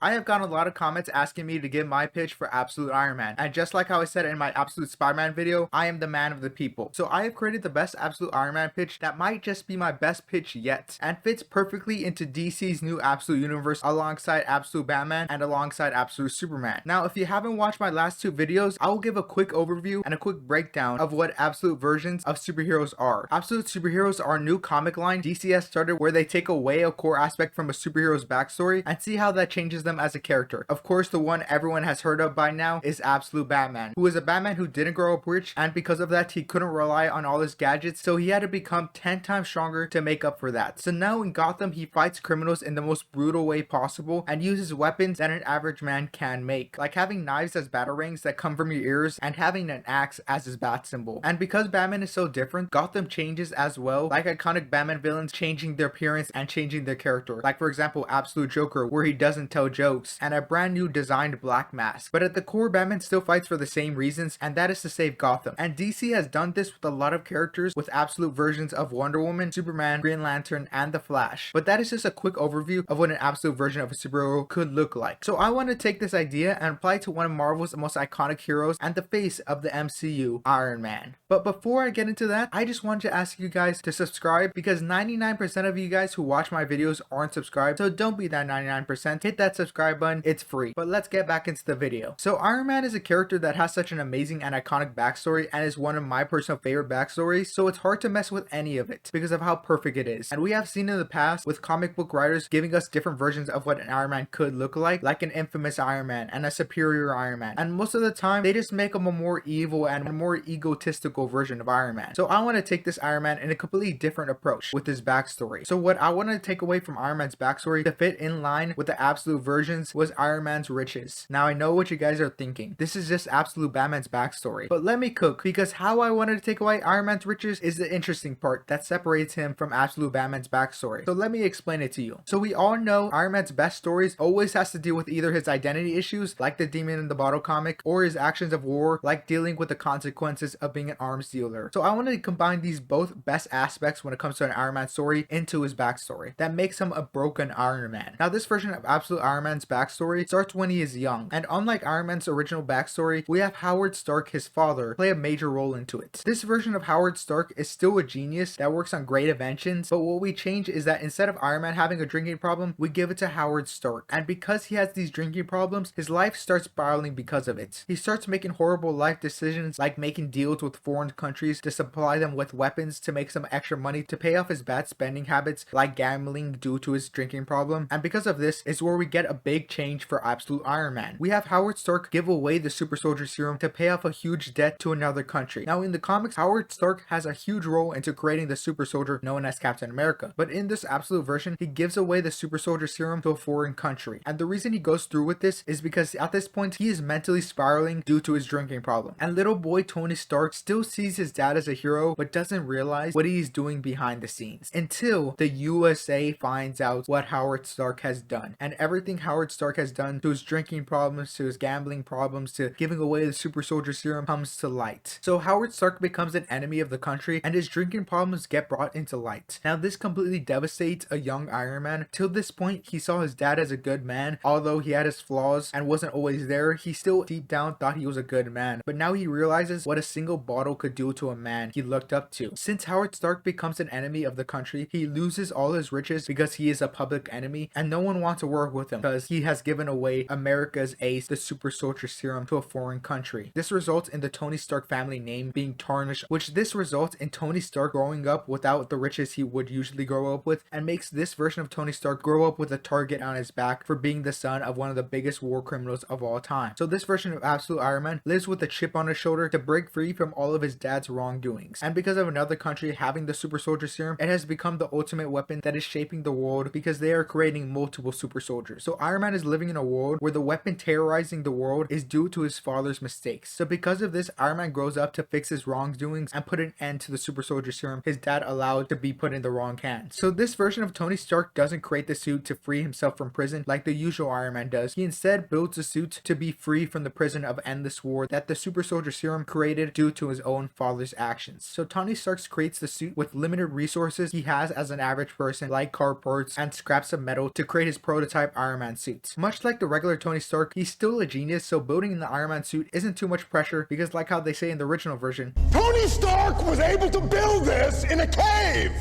I have gotten a lot of comments asking me to give my pitch for Absolute Iron Man, and just like how I said in my Absolute Spider-Man video, I am the man of the people. So I have created the best Absolute Iron Man pitch that might just be my best pitch yet, and fits perfectly into DC's new Absolute Universe alongside Absolute Batman and alongside Absolute Superman. Now, if you haven't watched my last two videos, I will give a quick overview and a quick breakdown of what Absolute versions of superheroes are. Absolute superheroes are a new comic line DC has started where they take away a core aspect from a superhero's backstory and see how that changes them as a character. Of course, the one everyone has heard of by now is Absolute Batman, who is a Batman who didn't grow up rich, and because of that he couldn't rely on all his gadgets, so he had to become 10 times stronger to make up for that. So now in Gotham he fights criminals in the most brutal way possible and uses weapons that an average man can make, like having knives as batarangs that come from your ears and having an axe as his bat symbol. And because Batman is so different, Gotham changes as well, like iconic Batman villains changing their appearance and changing their character, like for example Absolute Joker, where he doesn't tell jokes, and a brand new designed Black Mask. But at the core, Batman still fights for the same reasons, and that is to save Gotham. And DC has done this with a lot of characters with absolute versions of Wonder Woman, Superman, Green Lantern, and the Flash. But that is just a quick overview of what an absolute version of a superhero could look like. So I want to take this idea and apply it to one of Marvel's most iconic heroes and the face of the MCU, Iron Man. But before I get into that, I just wanted to ask you guys to subscribe, because 99% of you guys who watch my videos aren't subscribed, so don't be that 99%. Hit that subscribe button, it's free. But let's get back into the video. So Iron Man is a character that has such an amazing and iconic backstory and is one of my personal favorite backstories, so it's hard to mess with any of it because of how perfect it is. And we have seen in the past with comic book writers giving us different versions of what an Iron Man could look like an infamous Iron Man and a superior Iron Man. And most of the time they just make him a more evil and a more egotistical version of Iron Man. So I want to take this Iron Man in a completely different approach with his backstory. So what I want to take away from Iron Man's backstory to fit in line with the absolute versions was Iron Man's riches. Now I know what you guys are thinking. This is just Absolute Batman's backstory. But let me cook, because how I wanted to take away Iron Man's riches is the interesting part that separates him from Absolute Batman's backstory. So let me explain it to you. So we all know Iron Man's best stories always has to deal with either his identity issues, like the Demon in the Bottle comic, or his actions of war, like dealing with the consequences of being an arms dealer. So I wanted to combine these both best aspects when it comes to an Iron Man story into his backstory. That makes him a broken Iron Man. Now this version of Absolute Iron Man's backstory starts when he is young, and unlike Iron Man's original backstory, we have Howard Stark, his father, play a major role into it. This version of Howard Stark is still a genius that works on great inventions, but what we change is that instead of Iron Man having a drinking problem, we give it to Howard Stark. And because he has these drinking problems, his life starts spiraling because of it. He starts making horrible life decisions, like making deals with foreign countries to supply them with weapons to make some extra money to pay off his bad spending habits, like gambling due to his drinking problem. And because of this is where we get a big change for Absolute Iron Man. We have Howard Stark give away the super soldier serum to pay off a huge debt to another country. Now in the comics, Howard Stark has a huge role into creating the super soldier known as Captain America. But in this absolute version, he gives away the super soldier serum to a foreign country. And the reason he goes through with this is because at this point he is mentally spiraling due to his drinking problem. And little boy Tony Stark still sees his dad as a hero, but doesn't realize what he's doing behind the scenes until the USA finds out what Howard Stark has done. And everything Howard Stark has done to his drinking problems, to his gambling problems, to giving away the super soldier serum comes to light. So Howard Stark becomes an enemy of the country and his drinking problems get brought into light. Now this completely devastates a young Iron Man. Till this point he saw his dad as a good man. Although he had his flaws and wasn't always there, he still deep down thought he was a good man. But now he realizes what a single bottle could do to a man he looked up to. Since Howard Stark becomes an enemy of the country, he loses all his riches because he is a public enemy and no one wants to work with him because he has given away America's ace, the super soldier serum, to a foreign country. This results in the Tony Stark family name being tarnished, which this results in Tony Stark growing up without the riches he would usually grow up with, and makes this version of Tony Stark grow up with a target on his back for being the son of one of the biggest war criminals of all time. So this version of Absolute Iron Man lives with a chip on his shoulder to break free from all of his dad's wrongdoings. And because of another country having the super soldier serum, it has become the ultimate weapon that is shaping the world because they are creating multiple super soldiers. So Iron Man is living in a world where the weapon terrorizing the world is due to his father's mistakes. So because of this, Iron Man grows up to fix his wrongdoings and put an end to the super soldier serum his dad allowed to be put in the wrong hands. So this version of Tony Stark doesn't create the suit to free himself from prison like the usual Iron Man does. He instead builds a suit to be free from the prison of endless war that the super soldier serum created due to his own father's actions. So Tony Stark creates the suit with limited resources he has as an average person, like car parts and scraps of metal, to create his prototype Iron Man Man suit. Much like the regular Tony Stark, he's still a genius, so building the Iron Man suit isn't too much pressure because like how they say in the original version, Tony Stark was able to build this in a cave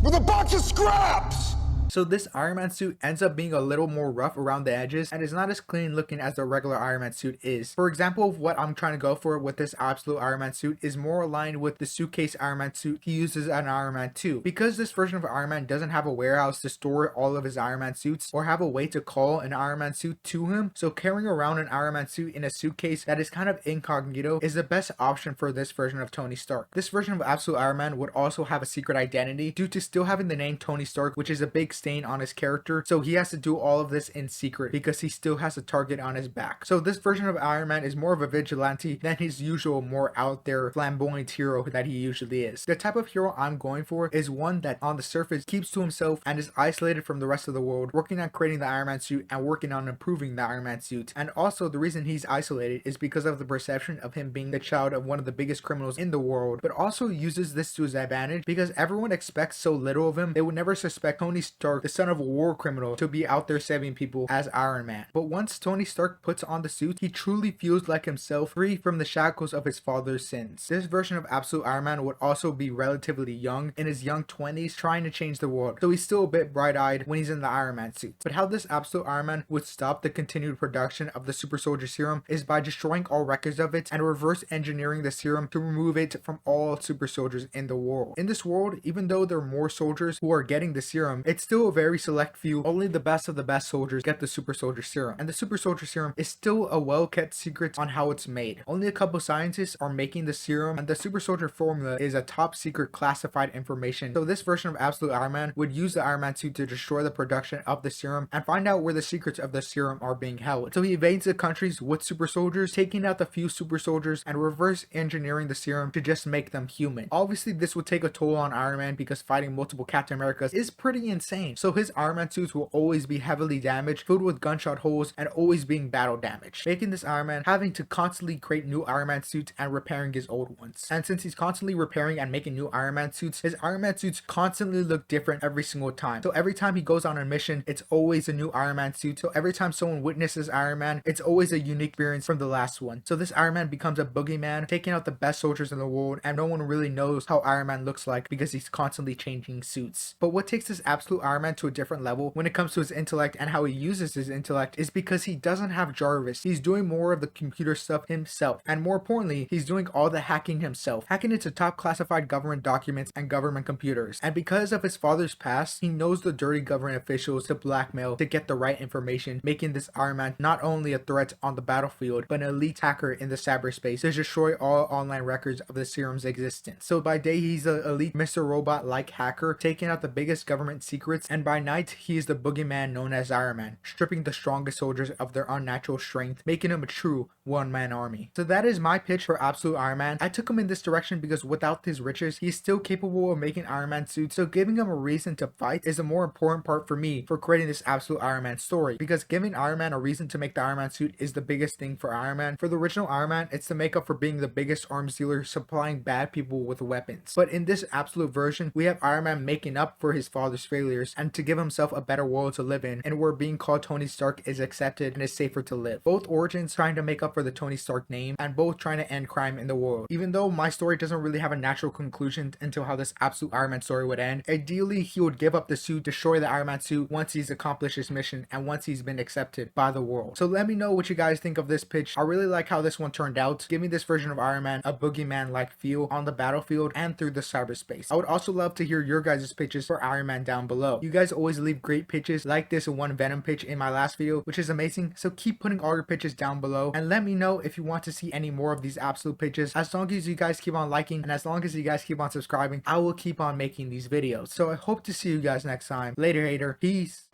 with a box of scraps. So this Iron Man suit ends up being a little more rough around the edges and is not as clean looking as the regular Iron Man suit is. For example, what I'm trying to go for with this absolute Iron Man suit is more aligned with the suitcase Iron Man suit he uses in Iron Man 2. Because this version of Iron Man doesn't have a warehouse to store all of his Iron Man suits or have a way to call an Iron Man suit to him, so carrying around an Iron Man suit in a suitcase that is kind of incognito is the best option for this version of Tony Stark. This version of absolute Iron Man would also have a secret identity due to still having the name Tony Stark, which is a big stain on his character, so he has to do all of this in secret because he still has a target on his back. So this version of Iron Man is more of a vigilante than his usual more out there flamboyant hero that he usually is. The type of hero I'm going for is one that on the surface keeps to himself and is isolated from the rest of the world, working on creating the Iron Man suit and working on improving the Iron Man suit. And also the reason he's isolated is because of the perception of him being the child of one of the biggest criminals in the world, but also uses this to his advantage because everyone expects so little of him, they would never suspect Tony Stark, the son of a war criminal, to be out there saving people as Iron Man. But once Tony Stark puts on the suit, he truly feels like himself, free from the shackles of his father's sins. This version of absolute Iron Man would also be relatively young, in his young 20s, trying to change the world, so he's still a bit bright-eyed when he's in the Iron Man suit. But how this absolute Iron Man would stop the continued production of the super soldier serum is by destroying all records of it and reverse engineering the serum to remove it from all super soldiers in the world. In this world, even though there are more soldiers who are getting the serum, it's still a very select few. Only the best of the best soldiers get the super soldier serum, and the super soldier serum is still a well-kept secret on how it's made. Only a couple scientists are making the serum, and the super soldier formula is a top secret classified information. So this version of absolute Iron Man would use the Iron Man suit to destroy the production of the serum and find out where the secrets of the serum are being held. So he invades the countries with super soldiers, taking out the few super soldiers and reverse engineering the serum to just make them human. Obviously this would take a toll on Iron Man because fighting multiple Captain Americas is pretty insane, so his Iron Man suits will always be heavily damaged, filled with gunshot holes, and always being battle damaged, making this Iron Man having to constantly create new Iron Man suits and repairing his old ones. And since he's constantly repairing and making new Iron Man suits, his Iron Man suits constantly look different every single time. So every time he goes on a mission, it's always a new Iron Man suit. So every time someone witnesses Iron Man, it's always a unique experience from the last one. So this Iron Man becomes a boogeyman, taking out the best soldiers in the world, and no one really knows how Iron Man looks like because he's constantly changing suits. But what takes this absolute Iron Man to a different level when it comes to his intellect and how he uses his intellect is because he doesn't have Jarvis. He's doing more of the computer stuff himself, and more importantly, he's doing all the hacking himself, hacking into top classified government documents and government computers. And because of his father's past, he knows the dirty government officials to blackmail to get the right information, making this Iron Man not only a threat on the battlefield, but an elite hacker in the cyberspace to destroy all online records of the serum's existence. So by day, he's an elite Mr. Robot-like hacker, taking out the biggest government secrets, and by night, he is the boogeyman known as Iron Man, stripping the strongest soldiers of their unnatural strength, making him a true one-man army. So that is my pitch for absolute Iron Man. I took him in this direction because without his riches, he's still capable of making Iron Man suits, so giving him a reason to fight is a more important part for me for creating this absolute Iron Man story, because giving Iron Man a reason to make the Iron Man suit is the biggest thing for Iron Man. For the original Iron Man, it's to make up for being the biggest arms dealer supplying bad people with weapons. But in this absolute version, we have Iron Man making up for his father's failures and to give himself a better world to live in, and where being called Tony Stark is accepted and is safer to live. Both origins trying to make up for the Tony Stark name, and both trying to end crime in the world. Even though my story doesn't really have a natural conclusion until how this absolute Iron Man story would end, ideally he would give up the suit, destroy the Iron Man suit once he's accomplished his mission and once he's been accepted by the world. So let me know what you guys think of this pitch. I really like how this one turned out, giving this version of Iron Man a boogeyman-like feel on the battlefield and through the cyberspace. I would also love to hear your guys' pitches for Iron Man down below. You guys always leave great pitches like this one Venom pitch in my last video, which is amazing, so keep putting all your pitches down below and let me know if you want to see any more of these absolute pitches. As long as you guys keep on liking and as long as you guys keep on subscribing, I will keep on making these videos. So I hope to see you guys next time. Later, hater. Peace.